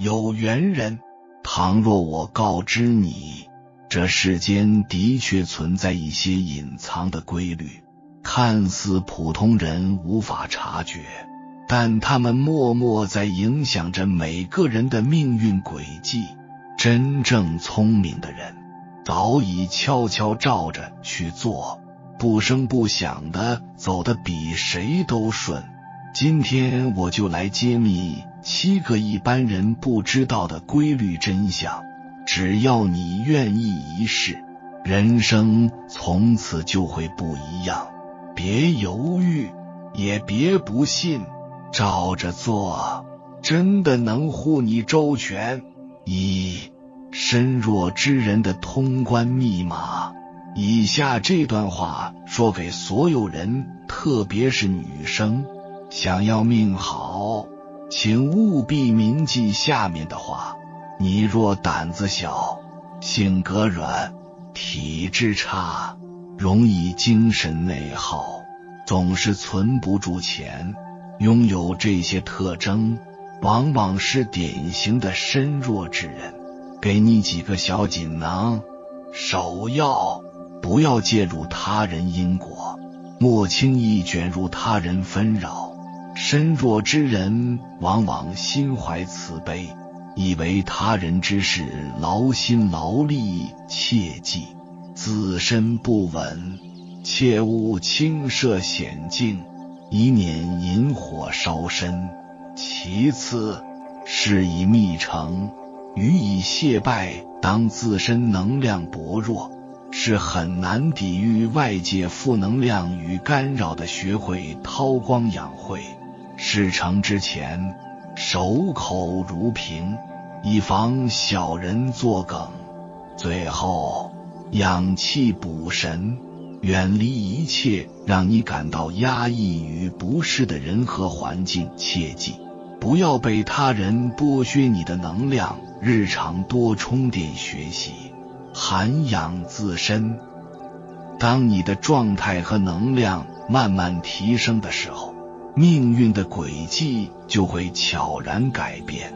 有缘人，倘若我告知你，这世间的确存在一些隐藏的规律，看似普通人无法察觉，但他们默默在影响着每个人的命运轨迹。真正聪明的人早已悄悄照着去做，不声不响地走得比谁都顺。今天我就来揭秘7个一般人不知道的规律真相，只要你愿意一试，人生从此就会不一样。别犹豫，也别不信，照着做，真的能护你周全。身弱之人的通关密码。以下这段话说给所有人，特别是女生，想要命好，请务必铭记下面的话。你若胆子小，性格软，体质差，容易精神内耗，总是存不住钱，拥有这些特征，往往是典型的身弱之人。给你几个小锦囊。首要，不要介入他人因果，莫轻易卷入他人纷扰。身弱之人往往心怀慈悲，以为他人之事劳心劳力，切记自身不稳，切勿轻涉险境，以免引火烧身。其次，事以密成，予以懈败。当自身能量薄弱，是很难抵御外界负能量与干扰的，学会韬光养晦。事成之前，守口如瓶，以防小人作梗。最后，养气补神，远离一切让你感到压抑与不适的人和环境。切记不要被他人剥削你的能量，日常多充电学习，涵养自身。当你的状态和能量慢慢提升的时候，命运的轨迹就会悄然改变。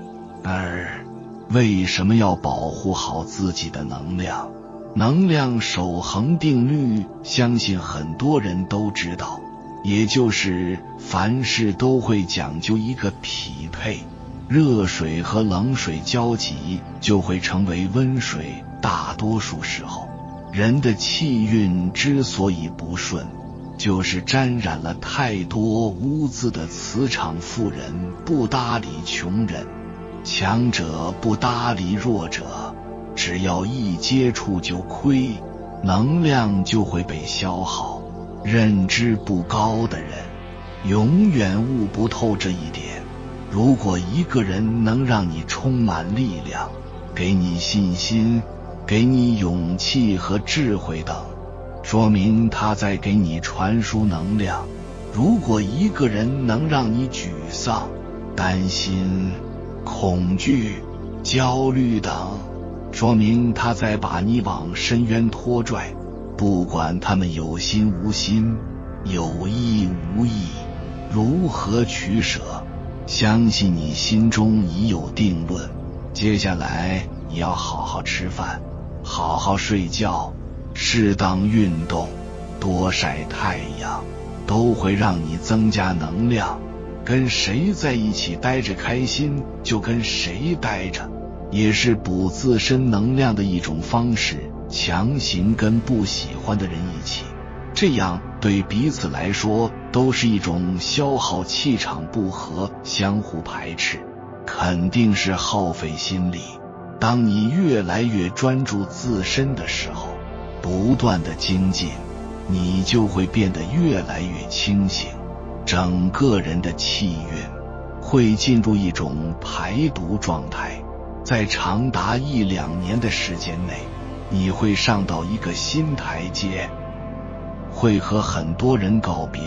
为什么要保护好自己的能量？能量守恒定律，相信很多人都知道，也就是凡事都会讲究一个匹配，热水和冷水交集就会成为温水。大多数时候，人的气运之所以不顺，就是沾染了太多污渍的磁场。富人不搭理穷人，强者不搭理弱者，只要一接触就亏，能量就会被消耗。认知不高的人永远悟不透这一点。如果一个人能让你充满力量，给你信心，给你勇气和智慧等，说明他在给你传输能量。如果一个人能让你沮丧、担心、恐惧、焦虑等，说明他在把你往深渊拖拽。不管他们有心无心，有意无意，如何取舍，相信你心中已有定论。接下来你要好好吃饭，好好睡觉，适当运动，多晒太阳，都会让你增加能量。跟谁在一起待着开心，就跟谁待着，也是补自身能量的一种方式。强行跟不喜欢的人一起，这样对彼此来说都是一种消耗，气场不合，相互排斥，肯定是耗费心力。当你越来越专注自身的时候，不断的精进，你就会变得越来越清醒，整个人的气运会进入一种排毒状态。在长达1-2年的时间内，你会上到一个新台阶，会和很多人告别，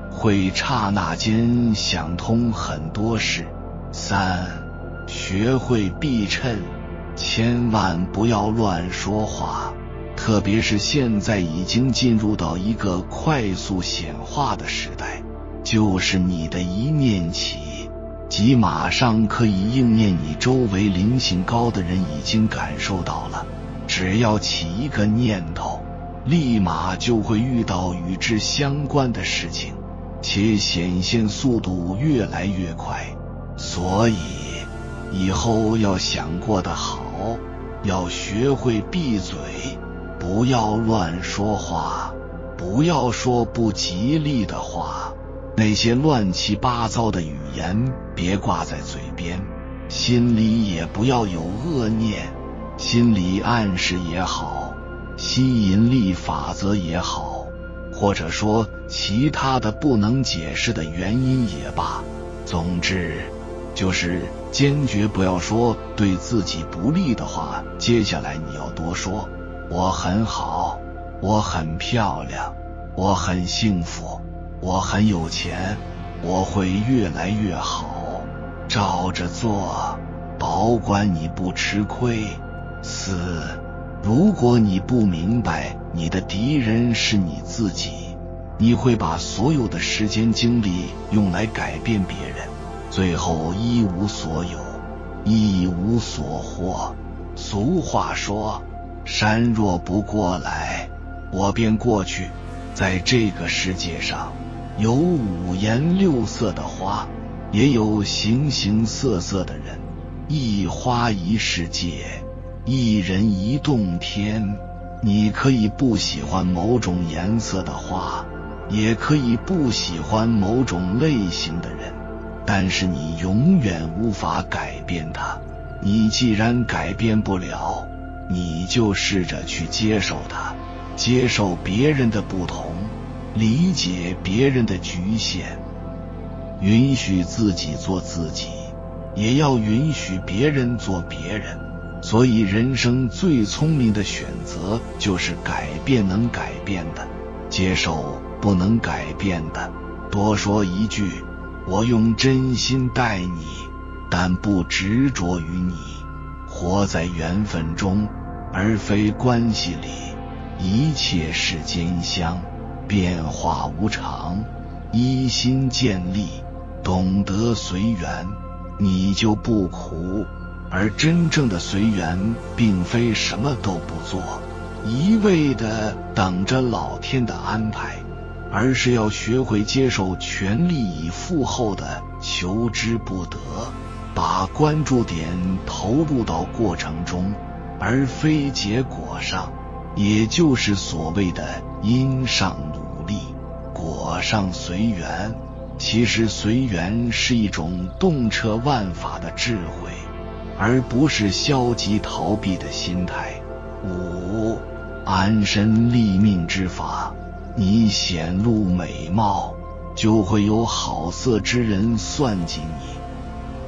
会刹那间想通很多事。学会避衬，千万不要乱说话，特别是现在已经进入到一个快速显化的时代，就是你的一念起，即马上可以应验你周围灵性高的人已经感受到了，只要起一个念头，立马就会遇到与之相关的事情，且显现速度越来越快。所以以后要想过得好，要学会闭嘴，不要乱说话，不要说不吉利的话，那些乱七八糟的语言别挂在嘴边，心里也不要有恶念，心理暗示也好，吸引力法则也好，或者说其他的不能解释的原因也罢，总之就是坚决不要说对自己不利的话。接下来你要多说我很好，我很漂亮，我很幸福，我很有钱，我会越来越好，照着做，保管你不吃亏。4. 如果你不明白你的敌人是你自己，你会把所有的时间精力用来改变别人，最后一无所有，一无所获。俗话说，山若不过来，我便过去。在这个世界上，有五颜六色的花，也有形形色色的人，一花一世界，一人一洞天。你可以不喜欢某种颜色的花，也可以不喜欢某种类型的人，但是你永远无法改变它。你既然改变不了，你就试着去接受它，接受别人的不同，理解别人的局限，允许自己做自己，也要允许别人做别人。所以人生最聪明的选择就是改变能改变的，接受不能改变的。多说一句，我用真心待你，但不执着于你。活在缘分中，而非关系里。一切是间香，变化无常，依心建立，懂得随缘，你就不苦。而真正的随缘并非什么都不做，一味地等着老天的安排，而是要学会接受全力以赴后的求之不得，把关注点投入到过程中，而非结果上，也就是所谓的因上努力，果上随缘。其实随缘是一种洞彻万法的智慧，而不是消极逃避的心态。5. 安身立命之法。你显露美貌，就会有好色之人算计你；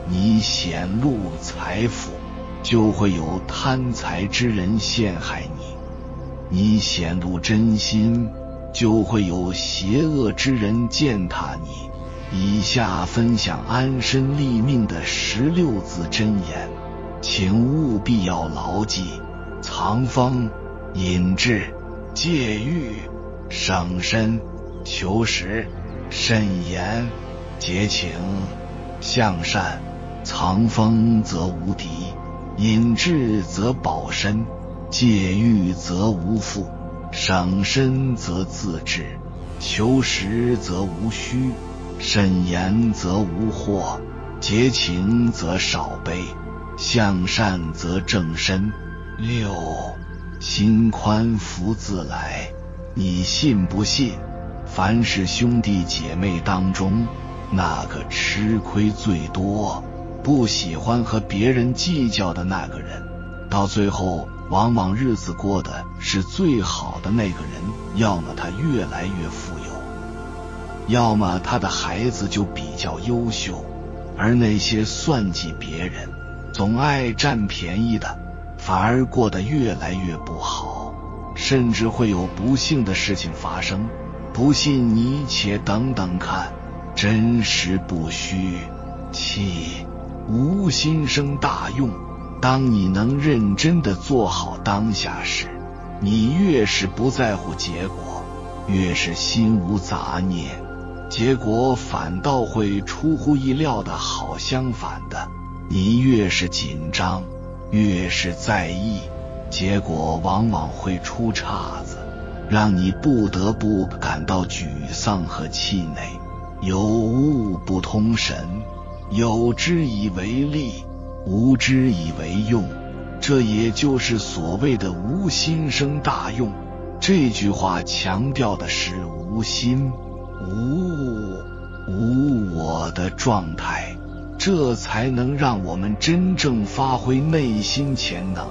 你显露财富，就会有贪财之人陷害你；你显露真心，就会有邪恶之人践踏你。以下分享安身立命的16字真言，请务必要牢记：藏锋、隐志、戒欲、省身、求实、慎言、节情、向善。藏锋则无敌，隐志则保身，戒欲则无负，省身则自治，求实则无虚，慎言则无祸，节情则少悲，向善则正身。6. 心宽福自来。你信不信，凡是兄弟姐妹当中，那个吃亏最多，不喜欢和别人计较的那个人，到最后往往日子过得是最好的那个人，要么他越来越富有，要么他的孩子就比较优秀。而那些算计别人，总爱占便宜的，反而过得越来越不好，甚至会有不幸的事情发生。不信你且等等看，真实不虚。7. 无心生大用。当你能认真地做好当下时，你越是不在乎结果，越是心无杂念，结果反倒会出乎意料的好相反的。你越是紧张，越是在意，结果往往会出岔子，让你不得不感到沮丧和气馁。有物不通神，有之以为利，无之以为用，这也就是所谓的无心生大用。这句话强调的是无心、无我的状态，这才能让我们真正发挥内心潜能，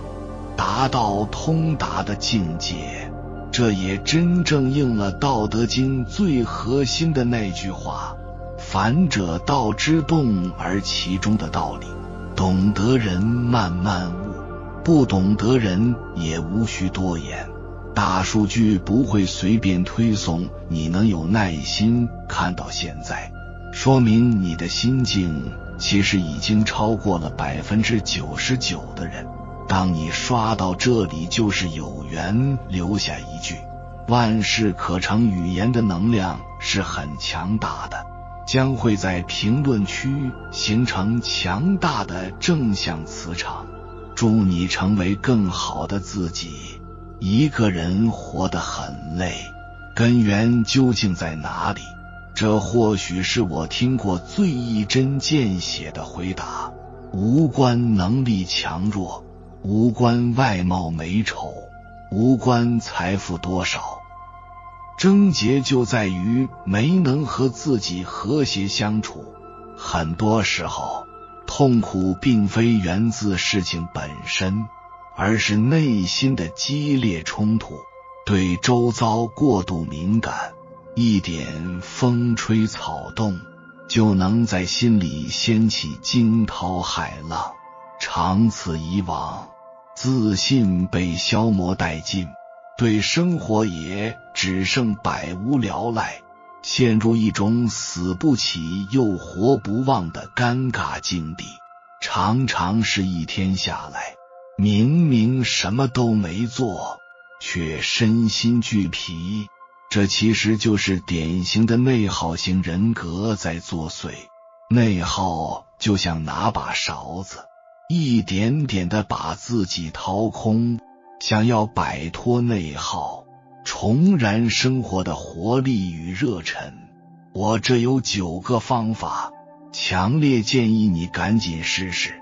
达到通达的境界。这也真正应了《道德经》最核心的那句话：反者道之动而其中的道理。懂得人慢慢悟，不懂得人也无需多言。大数据不会随便推送你能有耐心看到现在，说明你的心境其实已经超过了 99% 的人。当你刷到这里就是有缘，留下一句万事可成语言的能量是很强大的，将会在评论区形成强大的正向磁场。祝你成为更好的自己。一个人活得很累，根源究竟在哪里？这或许是我听过最一针见血的回答。无关能力强弱，无关外貌美丑，无关财富多少，症结就在于没能和自己和谐相处。很多时候，痛苦并非源自事情本身，而是内心的激烈冲突，对周遭过度敏感，一点风吹草动就能在心里掀起惊涛骇浪。长此以往，自信被消磨殆尽，对生活也只剩百无聊赖，陷入一种死不起又活不忘的尴尬境地。常常是一天下来，明明什么都没做，却身心俱疲。这其实就是典型的内耗型人格在作祟。内耗就像拿把勺子，一点点地把自己掏空。想要摆脱内耗，重燃生活的活力与热忱，我这有9个方法，强烈建议你赶紧试试。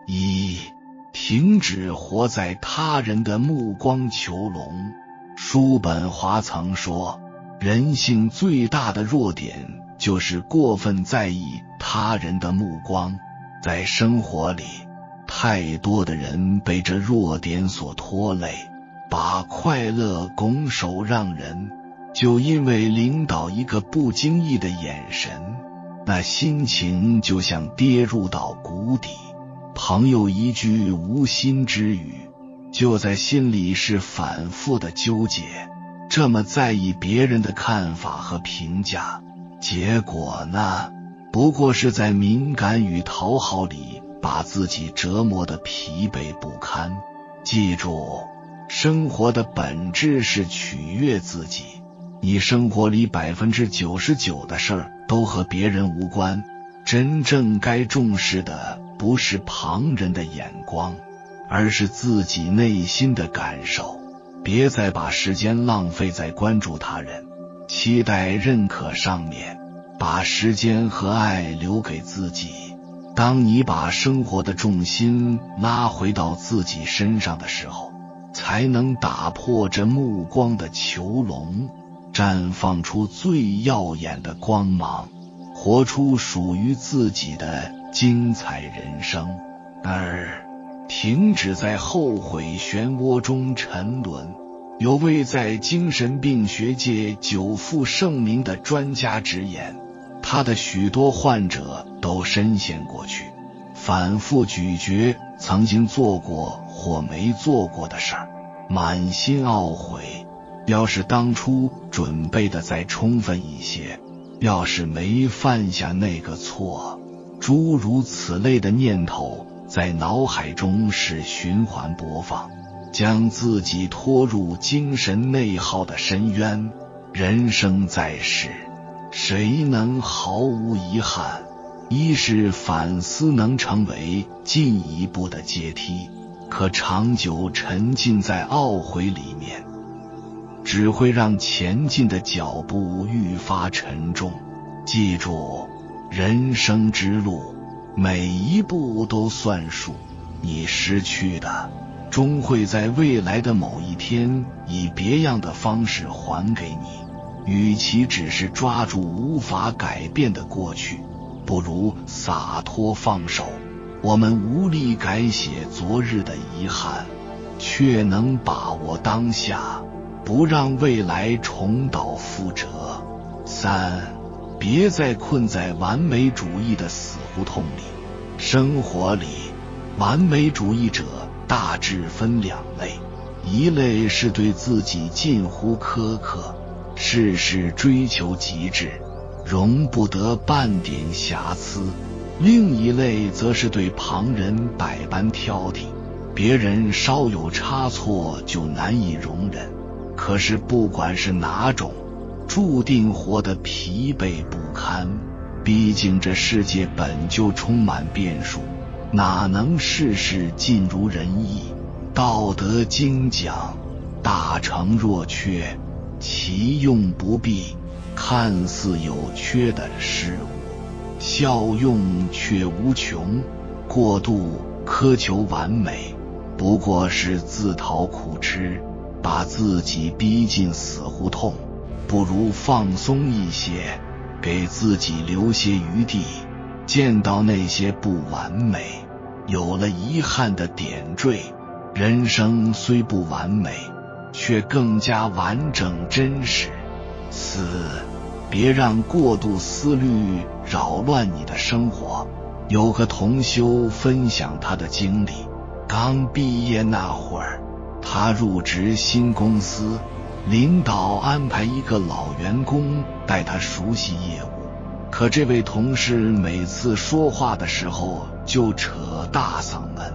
1. 停止活在他人的目光囚笼。叔本华曾说，人性最大的弱点就是过分在意他人的目光。在生活里，太多的人被这弱点所拖累，把快乐拱手让人，就因为领导一个不经意的眼神，那心情就像跌入到谷底。朋友一句无心之语，就在心里是反复的纠结，这么在意别人的看法和评价，结果呢，不过是在敏感与讨好里把自己折磨得疲惫不堪。记住，生活的本质是取悦自己。你生活里 99% 的事儿都和别人无关，真正该重视的不是旁人的眼光，而是自己内心的感受。别再把时间浪费在关注他人、期待认可上面，把时间和爱留给自己。当你把生活的重心拉回到自己身上的时候，才能打破这目光的囚笼，绽放出最耀眼的光芒，活出属于自己的精彩人生。2. 停止在后悔漩涡中沉沦。有位在精神病学界久负盛名的专家直言，他的许多患者都深陷过去，反复咀嚼曾经做过或没做过的事儿，满心懊悔。要是当初准备的再充分一些，要是没犯下那个错，诸如此类的念头在脑海中是循环播放，将自己拖入精神内耗的深渊。人生在世，谁能毫无遗憾？一是反思能成为进一步的阶梯，可长久沉浸在懊悔里面，只会让前进的脚步愈发沉重。记住，人生之路每一步都算数，你失去的终会在未来的某一天以别样的方式还给你。与其只是抓住无法改变的过去，不如洒脱放手。我们无力改写昨日的遗憾，却能把握当下，不让未来重蹈覆辙。三，别再困在完美主义的死胡同里。生活里，完美主义者大致分两类，一类是对自己近乎苛刻，事事追求极致，容不得半点瑕疵；另一类则是对旁人百般挑剔，别人稍有差错就难以容忍。可是不管是哪种，注定活得疲惫不堪。毕竟这世界本就充满变数，哪能事事尽如人意？道德经讲，大成若缺，其用不弊。看似有缺的事物，效用却无穷。过度苛求完美，不过是自讨苦吃，把自己逼进死胡同。不如放松一些，给自己留些余地，见到那些不完美，有了遗憾的点缀，人生虽不完美，却更加完整真实。四，别让过度思虑扰乱你的生活。有个同修分享他的经历，刚毕业那会儿，他入职新公司，领导安排一个老员工带他熟悉业务，可这位同事每次说话的时候就扯大嗓门，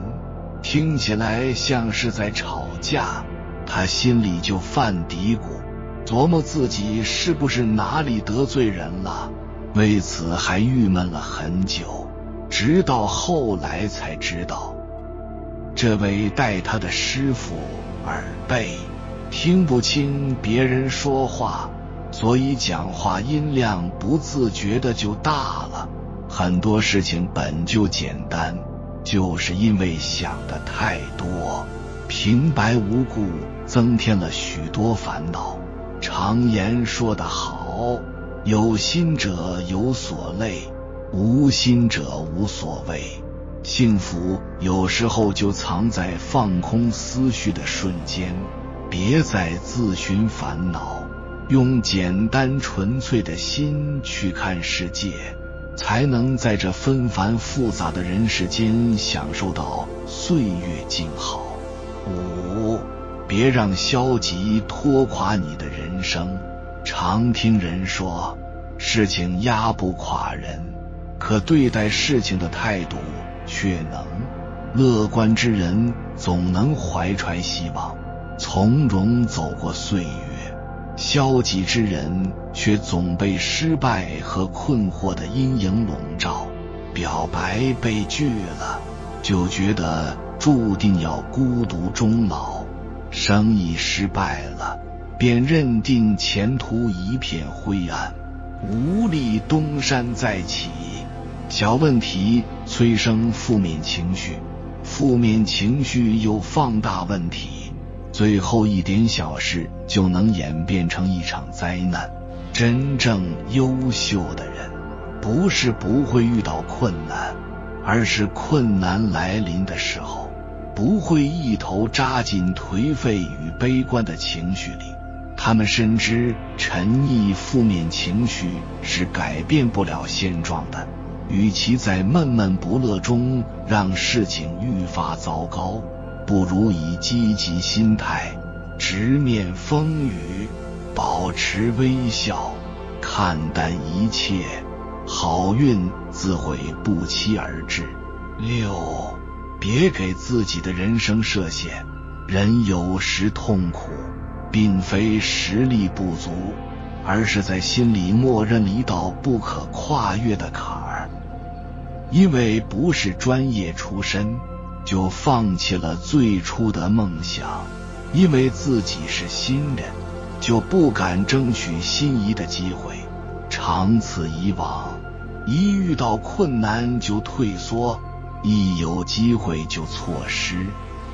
听起来像是在吵架，他心里就犯嘀咕，琢磨自己是不是哪里得罪人了，为此还郁闷了很久，直到后来才知道，这位带他的师傅耳背，听不清别人说话，所以讲话音量不自觉的就大了。很多事情本就简单，就是因为想的太多，平白无故增添了许多烦恼。常言说得好，有心者有所累，无心者无所谓。幸福有时候就藏在放空思绪的瞬间，别再自寻烦恼，用简单纯粹的心去看世界，才能在这纷繁复杂的人世间享受到岁月静好。五，别让消极拖垮你的人生。常听人说，事情压不垮人，可对待事情的态度却能。乐观之人总能怀揣希望，从容走过岁月，消极之人却总被失败和困惑的阴影笼罩。表白被拒了，就觉得注定要孤独终老；生意失败了，便认定前途一片灰暗，无力东山再起。小问题催生负面情绪，负面情绪又放大问题，最后一点小事就能演变成一场灾难。真正优秀的人，不是不会遇到困难，而是困难来临的时候，不会一头扎进颓废与悲观的情绪里。他们深知沉溺负面情绪是改变不了现状的，与其在闷闷不乐中让事情愈发糟糕，不如以积极心态直面风雨，保持微笑，看淡一切，好运自会不期而至。六，别给自己的人生设限。人有时痛苦，并非实力不足，而是在心里默认了一道不可跨越的坎儿。因为不是专业出身，就放弃了最初的梦想；因为自己是新人，就不敢争取心仪的机会。长此以往，一遇到困难就退缩，一有机会就错失。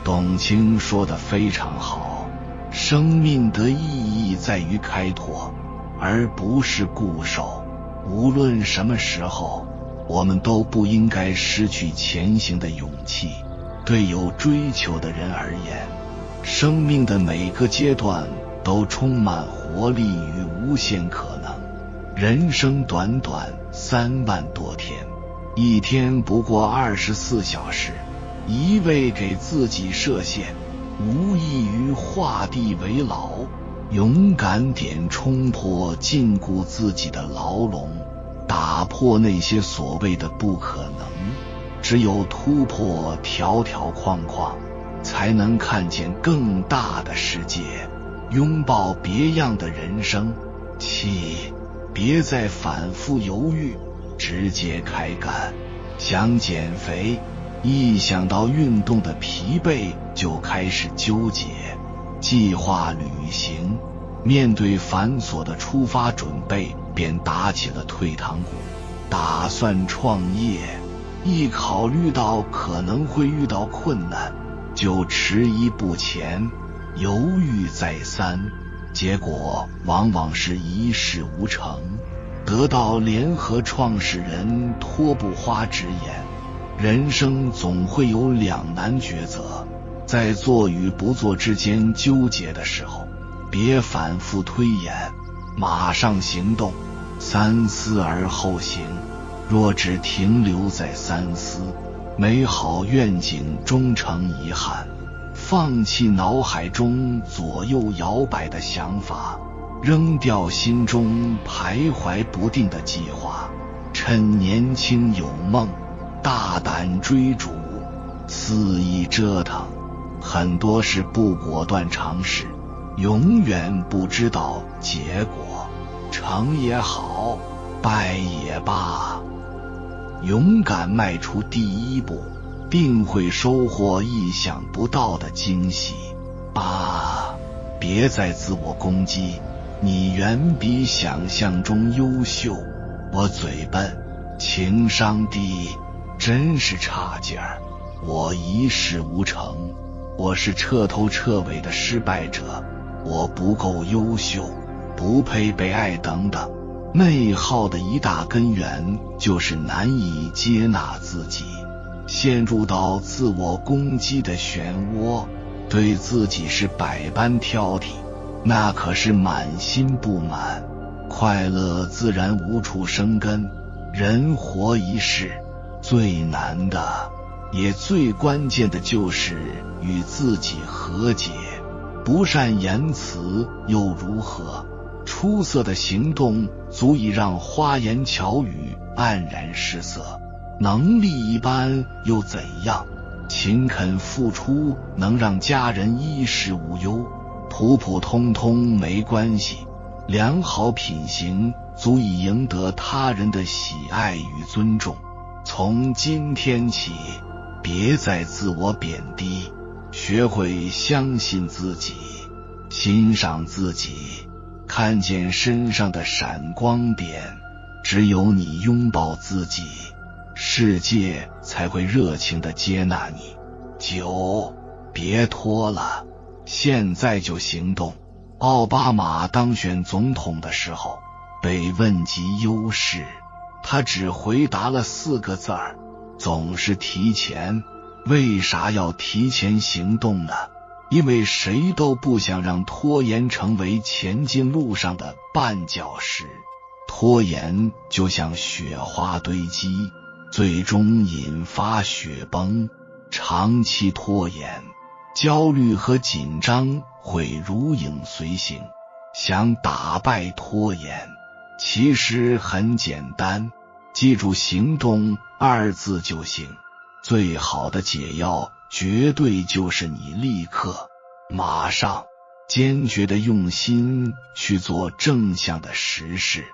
董卿说得非常好，生命的意义在于开拓，而不是固守。无论什么时候，我们都不应该失去前行的勇气。对有追求的人而言，生命的每个阶段都充满活力与无限可能。人生短短3万多天，一天不过24小时，一味给自己设限，无异于画地为牢。勇敢点冲破禁锢自己的牢笼，打破那些所谓的不可能。只有突破条条框框，才能看见更大的世界，拥抱别样的人生。别再反复犹豫，直接开干。想减肥，一想到运动的疲惫就开始纠结。计划旅行，面对繁琐的出发准备便打起了退堂鼓。打算创业，一考虑到可能会遇到困难，就迟疑不前，犹豫再三，结果往往是一事无成。得到联合创始人托布花直言，人生总会有两难抉择，在做与不做之间纠结的时候，别反复推演，马上行动，三思而后行。若只停留在三思，美好愿景终成遗憾。放弃脑海中左右摇摆的想法，扔掉心中徘徊不定的计划，趁年轻有梦，大胆追逐，肆意折腾。很多事不果断尝试，永远不知道结果，成也好，败也罢。勇敢迈出第一步，定会收获意想不到的惊喜。别再自我攻击，你远比想象中优秀。我嘴笨，情商低，真是差劲儿。我一事无成，我是彻头彻尾的失败者。我不够优秀，不配被爱等等。内耗的一大根源就是难以接纳自己，陷入到自我攻击的漩涡，对自己是百般挑剔，那可是满心不满。快乐自然无处生根。人活一世，最难的也最关键的就是与自己和解。不善言辞又如何？出色的行动足以让花言巧语黯然失色。能力一般又怎样？勤恳付出能让家人衣食无忧，普普通通没关系。良好品行足以赢得他人的喜爱与尊重。从今天起，别再自我贬低，学会相信自己，欣赏自己，看见身上的闪光点。只有你拥抱自己，世界才会热情地接纳你。别拖了，现在就行动。奥巴马当选总统的时候，被问及优势，他只回答了4个字儿：总是提前。为啥要提前行动呢？因为谁都不想让拖延成为前进路上的绊脚石。拖延就像雪花堆积，最终引发雪崩。长期拖延，焦虑和紧张会如影随形。想打败拖延，其实很简单，记住行动2字就行。最好的解药绝对就是你立刻马上坚决地用心去做正向的实事。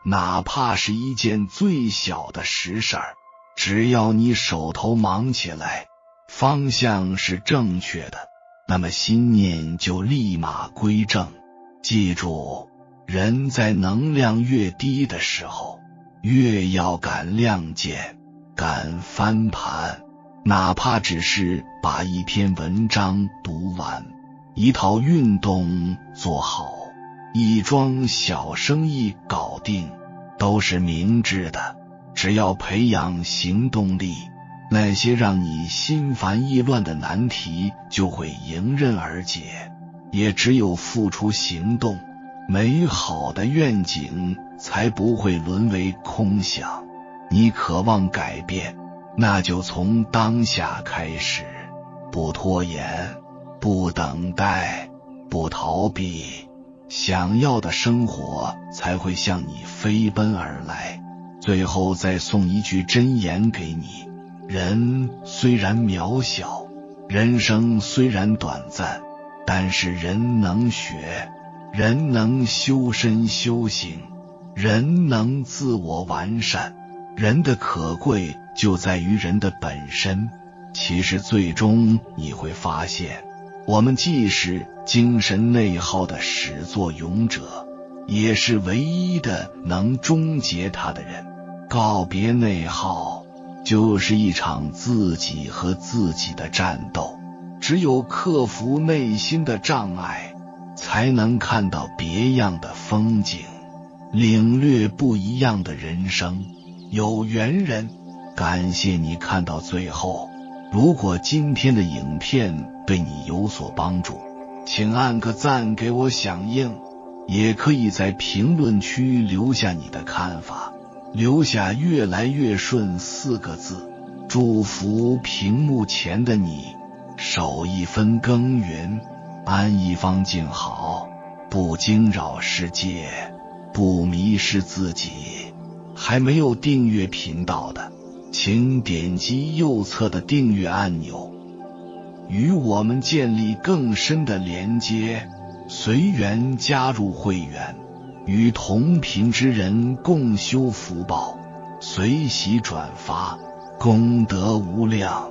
哪怕是一件最小的实事儿，只要你手头忙起来，方向是正确的，那么心念就立马归正。记住，人在能量越低的时候，越要敢亮剑，敢翻盘。哪怕只是把一篇文章读完，一套运动做好，一桩小生意搞定，都是明智的。只要培养行动力，那些让你心烦意乱的难题就会迎刃而解。也只有付出行动，美好的愿景才不会沦为空想。你渴望改变，那就从当下开始，不拖延，不等待，不逃避，想要的生活才会向你飞奔而来。最后再送一句箴言给你：人虽然渺小，人生虽然短暂，但是人能学，人能修身修行，人能自我完善。人的可贵就在于人的本身。其实最终你会发现，我们既是精神内耗的始作俑者，也是唯一的能终结它的人。告别内耗，就是一场自己和自己的战斗。只有克服内心的障碍，才能看到别样的风景，领略不一样的人生。有缘人，感谢你看到最后。如果今天的影片对你有所帮助，请按个赞给我响应，也可以在评论区留下你的看法，留下越来越顺4个字。祝福屏幕前的你，守一分耕耘，安一方静好，不惊扰世界，不迷失自己。还没有订阅频道的，请点击右侧的订阅按钮，与我们建立更深的连接。随缘加入会员，与同频之人共修福报，随喜转发，功德无量。